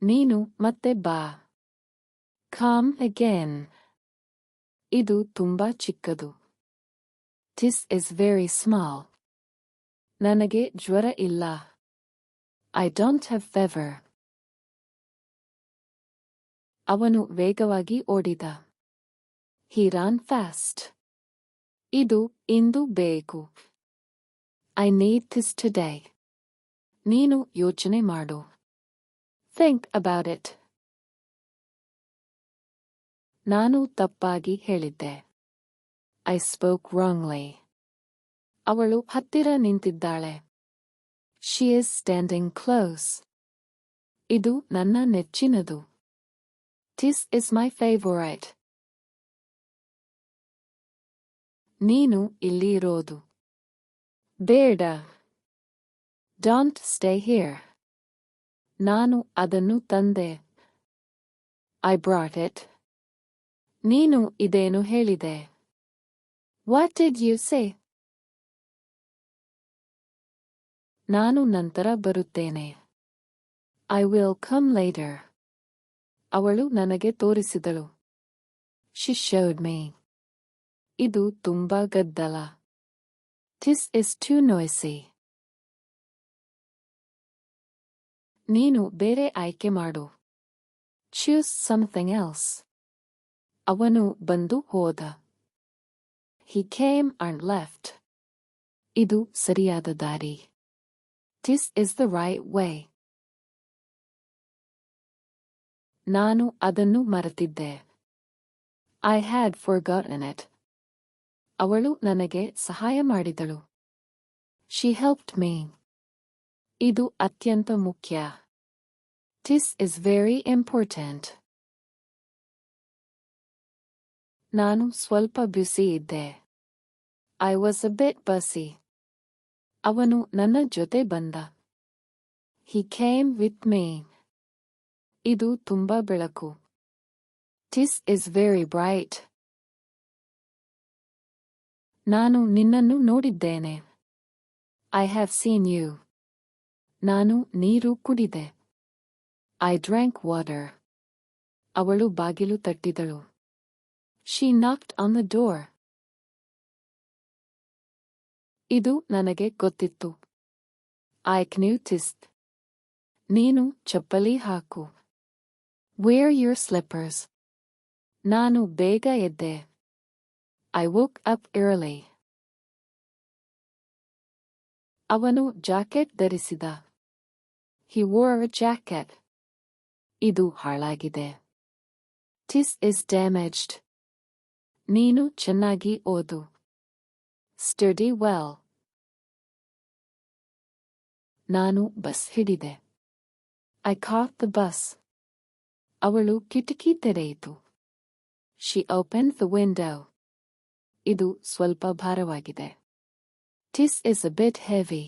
ನೀನು ಮತ್ತೆ ಬಾ. Come again. ಇದು ತುಂಬಾ ಚಿಕ್ಕದು. This is very small. ನನಗೆ ಜ್ವರ ಇಲ್ಲ. I don't have fever. ಅವನು ವೇಗವಾಗಿ ಓಡಿದ. He ran fast. ಇದು ಇಂದು ಬೇಕು. I need this today. ನೀನು ಯೋಚನೆ ಮಾಡು. Think about it. ನಾನು ತಪ್ಪಾಗಿ ಹೇಳಿದ್ದೆ. I spoke wrongly. ಅವಳು ಹತ್ತಿರ ನಿಂತಿದ್ದಾಳೆ. She is standing close. ಇದು ನನ್ನ ನೆಚ್ಚಿನದು. This is my favorite. ನೀನು ಇಲ್ಲಿ ಇರೋದು. ಬೇಡ. Don't stay here. ನಾನು ಅದನ್ನು ತಂದೆ. I brought it. ನೀನು ಇದೇನು ಹೇಳಿದೆ. What did you say? ನಾನು ನಂತರ ಬರುತ್ತೇನೆ. I will come later. ಅವಳು ನನಗೆ ತೋರಿಸಿದಳು. She showed me. ಇದು ತುಂಬಾ ಗದ್ದಲ. This is too noisy. ನೀನು ಬೇರೆ ಆಯ್ಕೆ ಮಾಡು. Choose something else. ಅವನು ಬಂದು ಹೋದ. He came and left. ಇದು ಸರಿಯಾದ ದಾರಿ. This is the right way. ನಾನು ಅದನ್ನು ಮರೆತಿದ್ದೆ. I had forgotten it. ಅವಳು ನನಗೆ ಸಹಾಯ ಮಾಡಿದಳು. She helped me. ಇದು ಅತ್ಯಂತ ಮುಖ್ಯ. This is very important. ನಾನು ಸ್ವಲ್ಪ ಬ್ಯುಸಿ ಇದ್ದೆ. I was a bit busy. ಅವನು ನನ್ನ ಜೊತೆ ಬಂದ. He came with me. ಇದು ತುಂಬಾ ಬೆಳಕು. This is very bright. ನಾನು ನಿನ್ನನ್ನು ನೋಡಿದ್ದೇನೆ. I have seen you. ನಾನು ನೀರು ಕುಡಿದೆ. I drank water. ಅವಳು ಬಾಗಿಲು ತಟ್ಟಿದಳು. She knocked on the door. ಇದು ನನಗೆ ಗೊತ್ತಿತ್ತು. I noticed. ನೀನು ಚಪ್ಪಲಿ ಹಾಕು. Wear your slippers. ನಾನು ಬೇಗ ಎದ್ದೆ. I woke up early. ಅವನು ಜಾಕೆಟ್ ಧರಿಸಿದ. He wore a jacket. ಇದು ಹಾಳಾಗಿದೆ. This is damaged. ನೀನು ಚೆನ್ನಾಗಿ ಓದು. Study well. ನಾನು bus ಹಿಡಿದೆ. I caught the bus. ಅವಳು ಕಿಟಕಿ ತೆರೆಯಿತು. She opened the window. ಇದು ಸ್ವಲ್ಪ ಭಾರವಾಗಿದೆ. This is a bit heavy.